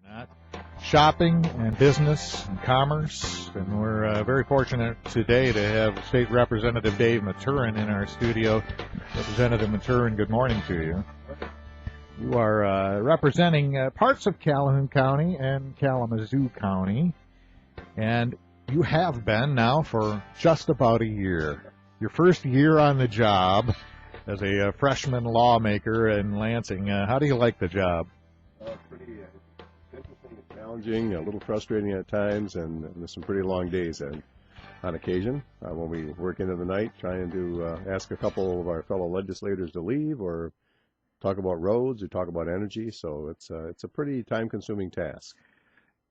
Not shopping and business and commerce, and we're very fortunate today to have State Representative Dave Maturen in our studio. Representative Maturen, good morning to you. You are representing parts of Calhoun County and Kalamazoo County, and you have been now for just about a year. Your first year on the job as a freshman lawmaker in Lansing. How do you like the job? Pretty interesting and challenging, a little frustrating at times, and there's some pretty long days on occasion when we work into the night trying to ask a couple of our fellow legislators to leave or talk about roads or talk about energy. So it's a pretty time-consuming task.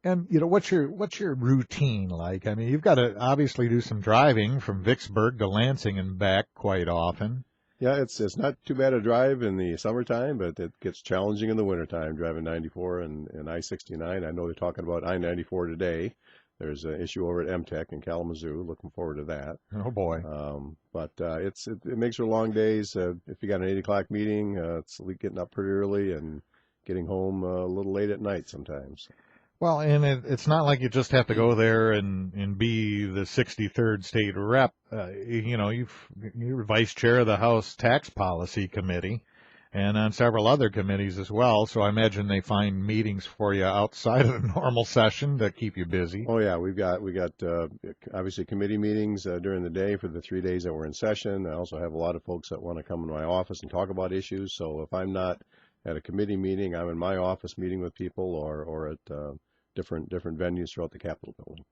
And what's your routine like? I mean, you've got to obviously do some driving from Vicksburg to Lansing and back quite often. Yeah, it's not too bad a drive in the summertime, but it gets challenging in the wintertime, driving 94 and I-69. I know they're talking about I-94 today. There's an issue over at MTech in Kalamazoo. Looking forward to that. Oh, boy. But it makes for long days. If you got an 8 o'clock meeting, it's getting up pretty early and getting home a little late at night sometimes. Well, and it's not like you just have to go there and be the 63rd state rep. You're vice chair of the House Tax Policy Committee and on several other committees as well. So I imagine they find meetings for you outside of the normal session to keep you busy. Oh, yeah. We got obviously committee meetings during the day for the 3 days that we're in session. I also have a lot of folks that want to come into my office and talk about issues. So if I'm not at a committee meeting, I'm in my office meeting with people or at different venues throughout the Capitol building.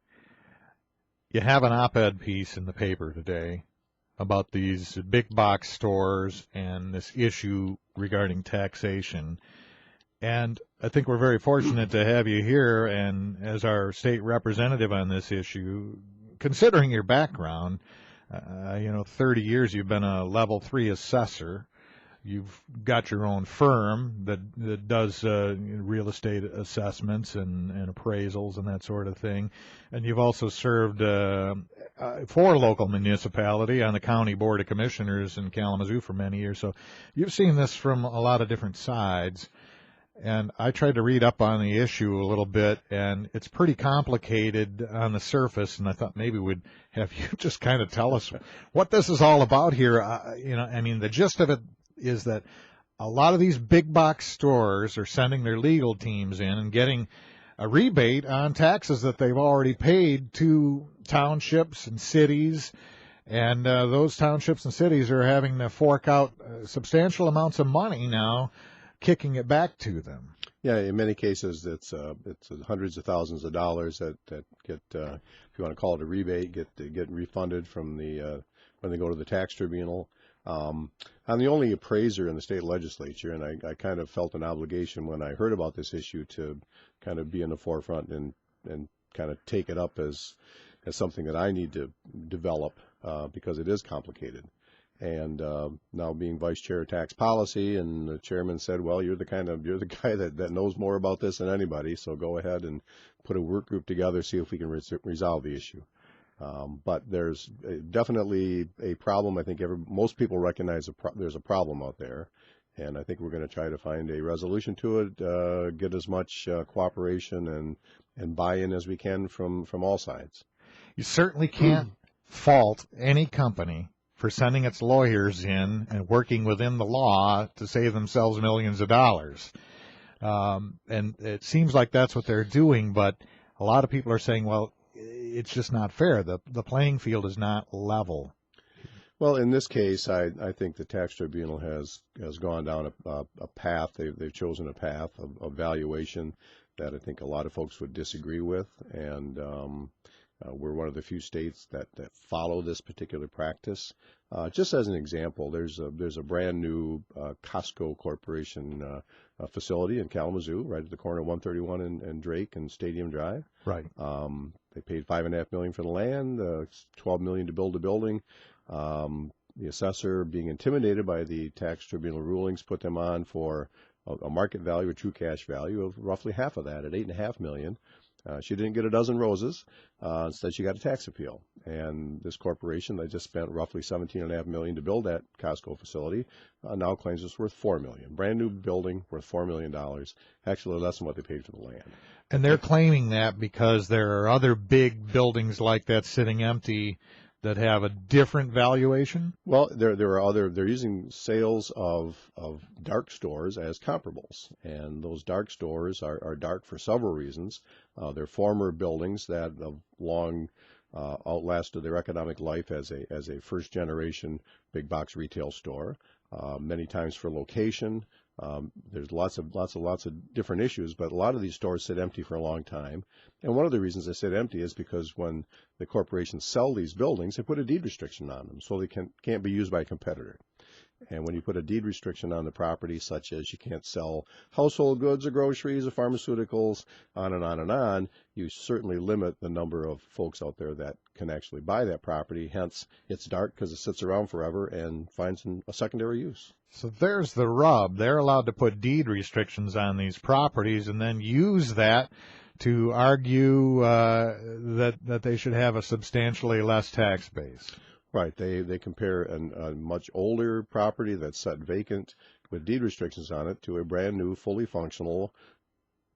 You have an op-ed piece in the paper today about these big box stores and this issue regarding taxation. And I think we're very fortunate to have you here and as our state representative on this issue, considering your background, 30 years you've been a level 3 assessor. You've got your own firm that does real estate assessments and appraisals and that sort of thing. And you've also served for a local municipality on the County Board of Commissioners in Kalamazoo for many years. So you've seen this from a lot of different sides. And I tried to read up on the issue a little bit, and it's pretty complicated on the surface, and I thought maybe we'd have you just kind of tell us what this is all about here. The gist of it is that a lot of these big box stores are sending their legal teams in and getting a rebate on taxes that they've already paid to townships and cities, and those townships and cities are having to fork out substantial amounts of money now, kicking it back to them. Yeah, in many cases it's hundreds of thousands of dollars that get, if you want to call it a rebate, get refunded from when they go to the tax tribunal. I'm the only appraiser in the state legislature, and I kind of felt an obligation when I heard about this issue to kind of be in the forefront and kind of take it up as something that I need to develop because it is complicated. And now being vice chair of tax policy, and the chairman said, well, you're the guy that knows more about this than anybody, so go ahead and put a work group together, see if we can resolve the issue. But there's definitely a problem. I think most people recognize there's a problem out there, and I think we're going to try to find a resolution to it, get as much cooperation and buy-in as we can from all sides. You certainly can't fault any company for sending its lawyers in and working within the law to save themselves millions of dollars. And it seems like that's what they're doing, but a lot of people are saying, well, it's just not fair. The playing field is not level. Well, in this case, I think the tax tribunal has gone down a path. They've chosen a path of valuation that I think a lot of folks would disagree with, and we're one of the few states that follow this particular practice. Just as an example, there's a brand new Costco Corporation facility in Kalamazoo, right at the corner of 131 and Drake and Stadium Drive. Right. They paid $5.5 million for the land, $12 million to build the building. The assessor, being intimidated by the tax tribunal rulings, put them on for a market value, a true cash value of roughly half of that at $8.5 million. She didn't get a dozen roses. Instead, she got a tax appeal. And this corporation that just spent roughly $17.5 million to build that Costco facility now claims it's worth $4 million. Brand new building worth $4 million. Actually, less than what they paid for the land. And they're claiming that because there are other big buildings like that sitting empty that have a different valuation? Well, there are other. They're using sales of dark stores as comparables, and those dark stores are dark for several reasons. They're former buildings that have long outlasted their economic life as a first generation big box retail store. Many times for location. There's lots of different issues, but a lot of these stores sit empty for a long time. And one of the reasons they sit empty is because when the corporations sell these buildings, they put a deed restriction on them, so they can't be used by a competitor. And when you put a deed restriction on the property, such as you can't sell household goods or groceries or pharmaceuticals, on and on and on, you certainly limit the number of folks out there that can actually buy that property. Hence, it's dark because it sits around forever and finds a secondary use. So there's the rub. They're allowed to put deed restrictions on these properties and then use that to argue that they should have a substantially less tax base. Right. They compare a much older property that's set vacant with deed restrictions on it to a brand new, fully functional,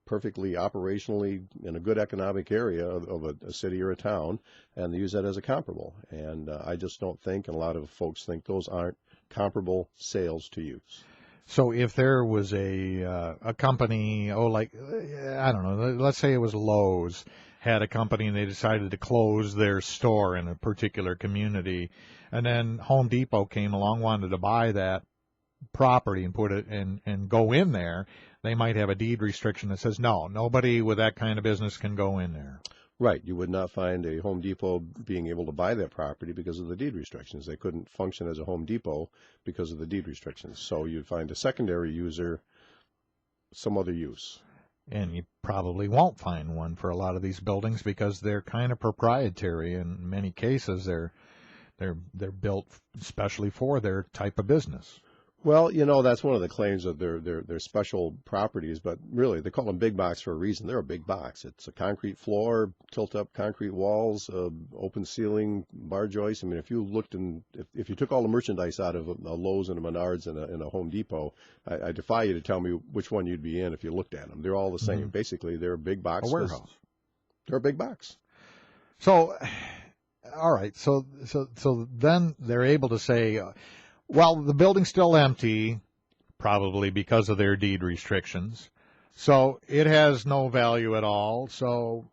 perfectly operationally in a good economic area of a city or a town, and they use that as a comparable. And I just don't think, and a lot of folks think, those aren't comparable sales to use. So if there was a company, like, I don't know, let's say it was Lowe's, had a company and they decided to close their store in a particular community, and then Home Depot came along, wanted to buy that property and put it and go in there, they might have a deed restriction that says, no, nobody with that kind of business can go in there. Right. You would not find a Home Depot being able to buy that property because of the deed restrictions. They couldn't function as a Home Depot because of the deed restrictions. So you'd find a secondary user, some other use. And you probably won't find one for a lot of these buildings because they're kind of proprietary. In many cases, they're built especially for their type of business. Well, that's one of the claims of their special properties, but really they call them big box for a reason. They're a big box. It's a concrete floor, tilt-up concrete walls, open ceiling, bar joists. I mean, if you looked if you took all the merchandise out of a Lowe's and a Menards and a Home Depot, I defy you to tell me which one you'd be in if you looked at them. They're all the same. Mm-hmm. Basically, they're a big box. A warehouse. They're a big box. So, all right. So then they're able to say, well, the building's still empty, probably because of their deed restrictions. So it has no value at all. So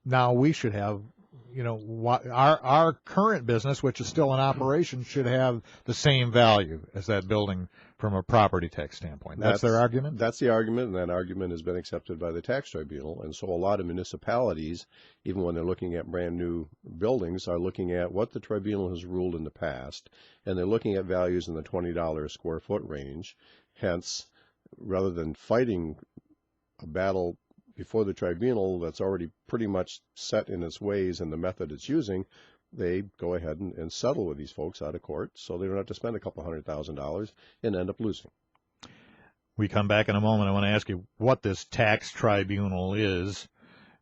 now we should have, our current business, which is still in operation, should have the same value as that building from a property tax standpoint. That's their argument? That's the argument, and that argument has been accepted by the tax tribunal. And so a lot of municipalities, even when they're looking at brand new buildings, are looking at what the tribunal has ruled in the past, and they're looking at values in the $20 a square foot range. Hence, rather than fighting a battle before the tribunal that's already pretty much set in its ways and the method it's using, they go ahead and settle with these folks out of court so they don't have to spend a couple $100,000 and end up losing. We come back in a moment. I want to ask you what this tax tribunal is,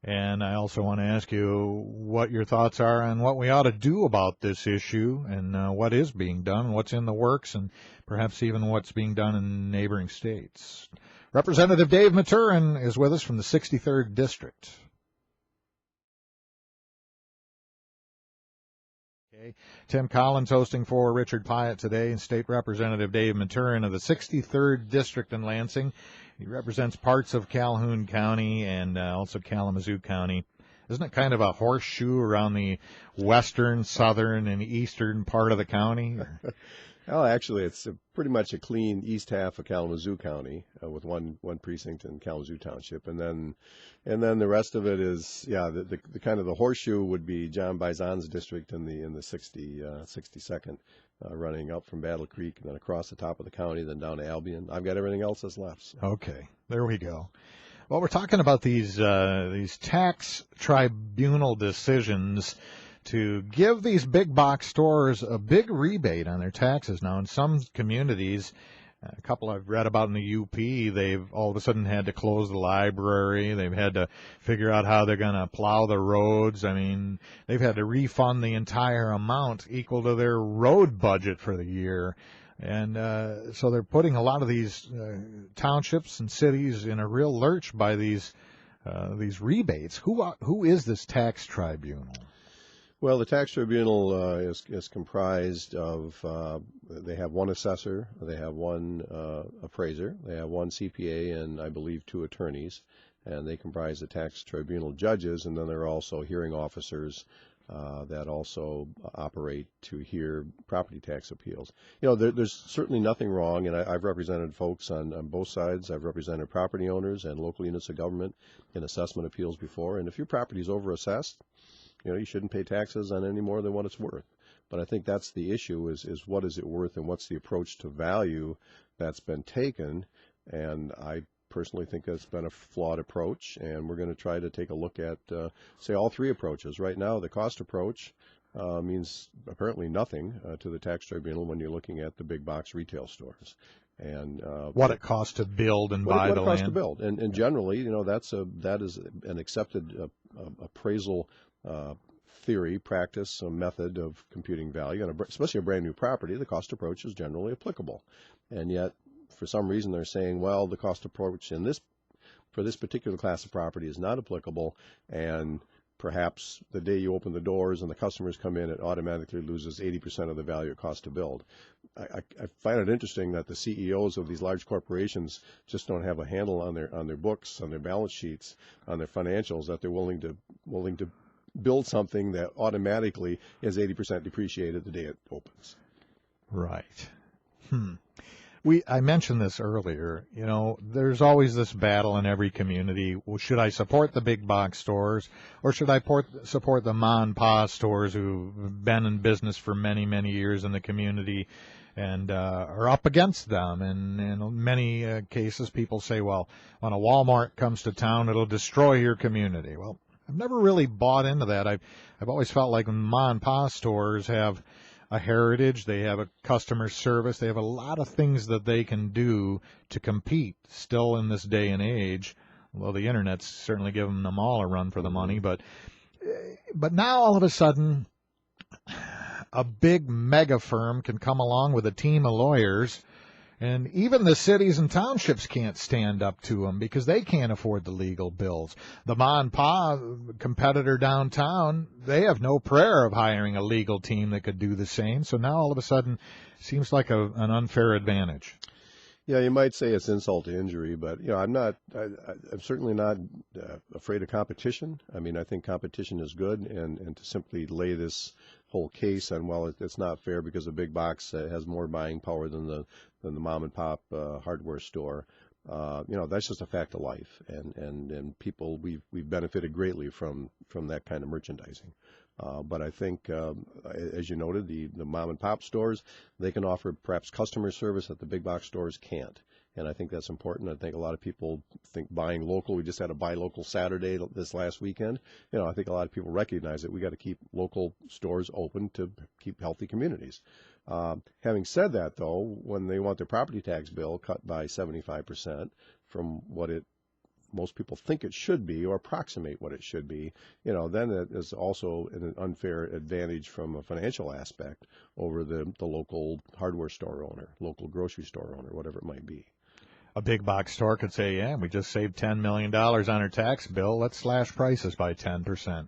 and I also want to ask you what your thoughts are on what we ought to do about this issue and what is being done, what's in the works, and perhaps even what's being done in neighboring states. Representative Dave Maturen is with us from the 63rd District. Okay. Tim Collins hosting for Richard Piet today, and State Representative Dave Maturen of the 63rd District in Lansing. He represents parts of Calhoun County and also Kalamazoo County. Isn't it kind of a horseshoe around the western, southern, and eastern part of the county? Well, actually, it's pretty much a clean east half of Kalamazoo County with one precinct in Kalamazoo Township, and then the rest of it is the kind of the horseshoe would be John Bizon's district in the 62nd, running up from Battle Creek and then across the top of the county, then down to Albion. I've got everything else that's left. So. Okay, there we go. Well, we're talking about these tax tribunal decisions to give these big box stores a big rebate on their taxes. Now, in some communities, A couple I've read about in the UP, they've all of a sudden had to close the library. They've had to figure out how they're going to plow the roads. I mean, they've had to refund the entire amount equal to their road budget for the year. And so they're putting a lot of these townships and cities in a real lurch by these rebates. Who is this tax tribunal? Well, the tax tribunal is comprised of, they have one assessor, they have one appraiser, they have one CPA, and I believe 2 attorneys, and they comprise the tax tribunal judges, and then there are also hearing officers that also operate to hear property tax appeals. You know, there's certainly nothing wrong, and I've represented folks on both sides. I've represented property owners and local units of government in assessment appeals before, and if your property is overassessed, you know, you shouldn't pay taxes on any more than what it's worth. But I think that's the issue is what is it worth and what's the approach to value that's been taken. And I personally think that's been a flawed approach. And we're going to try to take a look at, say, all 3 approaches. Right now, the cost approach means apparently nothing to the tax tribunal when you're looking at the big box retail stores. And what it costs to build and buy the land. What it costs to build. And generally, you know, that is an accepted appraisal theory, practice, a method of computing value, and especially a brand new property, the cost approach is generally applicable. And yet, for some reason, they're saying, well, the cost approach for this particular class of property is not applicable, and perhaps the day you open the doors and the customers come in, it automatically loses 80% of the value it costs to build. I find it interesting that the CEOs of these large corporations just don't have a handle on their books, on their balance sheets, on their financials, that they're willing to build something that automatically is 80% depreciated the day it opens. Right. I mentioned this earlier. You know, there's always this battle in every community. Well, should I support the big box stores, or should I support the ma and pa stores who've been in business for many, many years in the community and are up against them? And in many cases, people say, well, when a Walmart comes to town, it'll destroy your community. Well, I've never really bought into that. I've always felt like ma and pa stores have a heritage, they have a customer service, they have a lot of things that they can do to compete still in this day and age, although the internet's certainly giving them all a run for the money. But now all of a sudden, a big mega firm can come along with a team of lawyers, and even the cities and townships can't stand up to them because they can't afford the legal bills. The ma and pa competitor downtown, they have no prayer of hiring a legal team that could do the same. So now all of a sudden, it seems like an unfair advantage. Yeah, you might say it's insult to injury, but you know, I'm certainly not afraid of competition. I mean, I think competition is good, and to simply lay this whole case on, well, it's not fair because a big box has more buying power than the mom and pop hardware store. You know, that's just a fact of life, and people, we've benefited greatly from that kind of merchandising. But I think, as you noted, the mom and pop stores, they can offer perhaps customer service that the big box stores can't. And I think that's important. I think a lot of people think buying local. We just had a buy local Saturday this last weekend. You know, I think a lot of people recognize that we got to keep local stores open to keep healthy communities. Having said that, though, when they want their property tax bill cut by 75% from what most people think it should be, or approximate what it should be, you know, then it is also an unfair advantage from a financial aspect over the local hardware store owner, local grocery store owner, whatever it might be. A big box store could say, yeah, we just saved $10 million on our tax bill. Let's slash prices by 10%.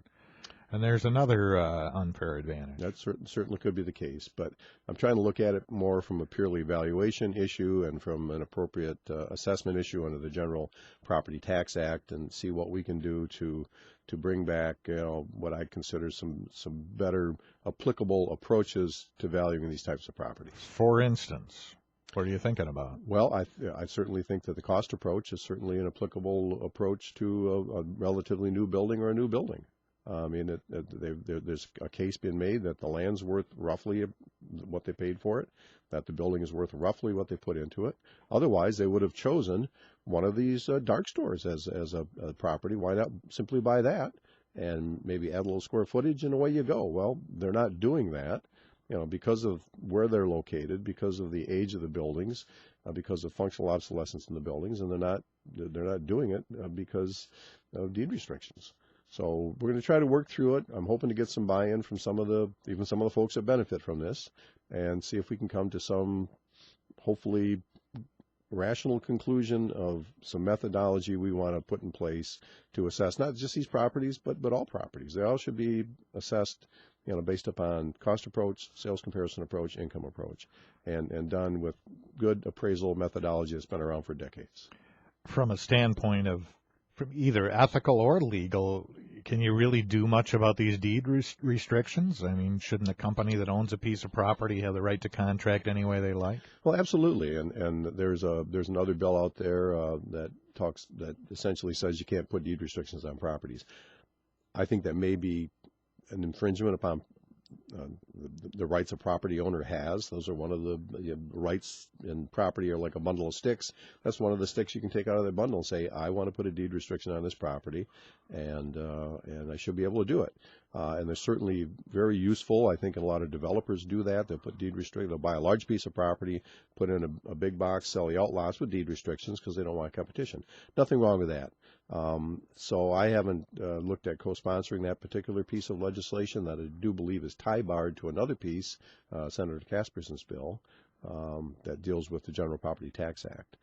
And there's another unfair advantage. That certainly could be the case, but I'm trying to look at it more from a purely valuation issue and from an appropriate assessment issue under the General Property Tax Act, and see what we can do to bring back, you know, what I consider some better applicable approaches to valuing these types of properties. For instance, what are you thinking about? Well, I certainly think that the cost approach is certainly an applicable approach to a relatively new building or a new building. I mean, there's a case being made that the land's worth roughly what they paid for it, that the building is worth roughly what they put into it. Otherwise, they would have chosen one of these dark stores as a property. Why not simply buy that and maybe add a little square footage and away you go? Well, they're not doing that, you know, because of where they're located, because of the age of the buildings. because of functional obsolescence in the buildings, and they're not doing it because of deed restrictions. So we're going to try to work through it. I'm hoping to get some buy-in from some of the folks that benefit from this, and see if we can come to some hopefully rational conclusion of some methodology we want to put in place to assess not just these properties, but all properties. They all should be assessed, based upon cost approach, sales comparison approach, income approach, and done with good appraisal methodology that's been around for decades. From a standpoint of from either ethical or legal, can you really do much about these deed restrictions? I mean, shouldn't a company that owns a piece of property have the right to contract any way they like? Well, absolutely, and there's another bill out there that essentially says you can't put deed restrictions on properties. I think that may be an infringement upon the rights a property owner has. Those are one of the rights in property are like a bundle of sticks. That's one of the sticks you can take out of the bundle and say, I want to put a deed restriction on this property, and I should be able to do it. And they're certainly very useful. I think a lot of developers do that. They'll put deed restriction. They'll buy a large piece of property, put in a big box, sell the outlots with deed restrictions because they don't want competition. Nothing wrong with that. So I haven't looked at co-sponsoring that particular piece of legislation that I do believe is tie-barred to another piece, Senator Casperson's bill, that deals with the General Property Tax Act.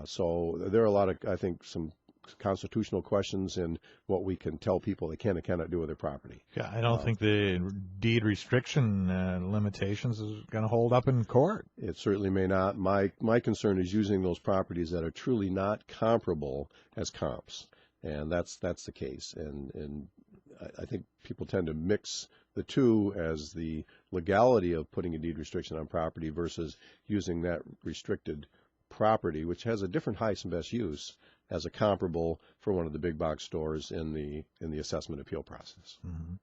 So there are a lot of, I think, some constitutional questions in what we can tell people they can and cannot do with their property. Yeah, I don't think the deed restriction limitations is going to hold up in court. It certainly may not. My concern is using those properties that are truly not comparable as comps, and that's the case. And I think people tend to mix the two as the legality of putting a deed restriction on property versus using that restricted property, which has a different highest and best use, as a comparable for one of the big box stores in the assessment appeal process. Mm-hmm.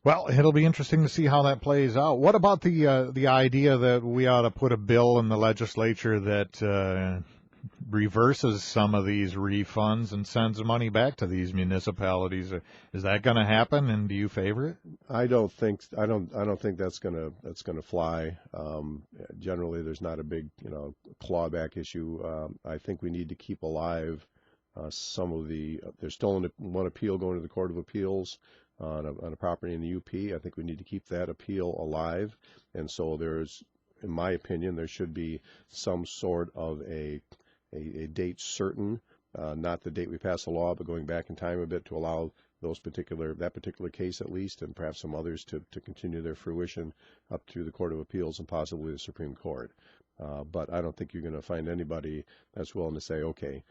Well, it'll be interesting to see how that plays out. What about the idea that we ought to put a bill in the legislature that reverses some of these refunds and sends the money back to these municipalities? Is that going to happen, and do you favor it? I don't think that's going to fly. Generally, there's not a big clawback issue. I think we need to keep alive some of the. There's still one appeal going to the Court of Appeals on a property in the UP. I think we need to keep that appeal alive, and so there's, in my opinion, there should be some sort of a date certain, not the date we pass the law, but going back in time a bit to allow that particular case at least, and perhaps some others to continue their fruition up through the Court of Appeals and possibly the Supreme Court. But I don't think you're going to find anybody that's willing to say, okay,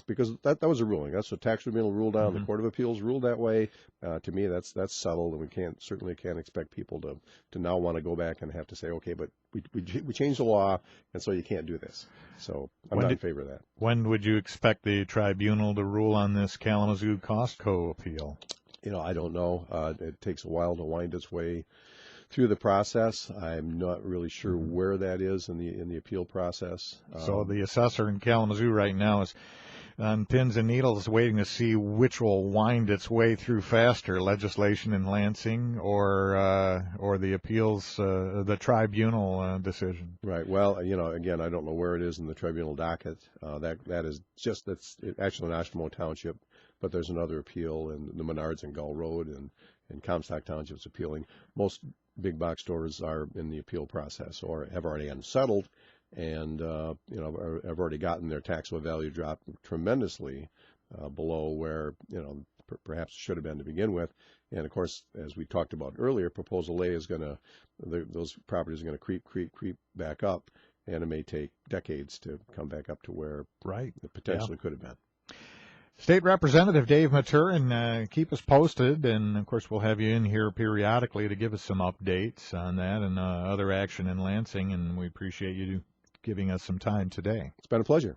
because that was a ruling. That's what tax tribunal ruled on. Mm-hmm. The Court of Appeals ruled that way. To me, that's settled, and we certainly can't expect people to now want to go back and have to say, okay, but we changed the law, and so you can't do this. So I'm not in favor of that. When would you expect the tribunal to rule on this Kalamazoo-Costco appeal? I don't know. It takes a while to wind its way through the process. I'm not really sure where that is in the appeal process. So the assessor in Kalamazoo right now is on pins and needles waiting to see which will wind its way through faster, legislation in Lansing or the appeals, the tribunal decision. Right. Well, again, I don't know where it is in the tribunal docket. That's actually in Ashmo Township, but there's another appeal in the Menards and Gull Road, and Comstock Township's appealing. Most big box stores are in the appeal process or have already unsettled, and have already gotten their taxable value dropped tremendously below where perhaps should have been to begin with. And of course, as we talked about earlier, Proposal A is those properties are going to creep back up, and it may take decades to come back up to where it potentially could have been. State Representative Dave Maturen, keep us posted, and of course we'll have you in here periodically to give us some updates on that and other action in Lansing, and we appreciate you giving us some time today. It's been a pleasure.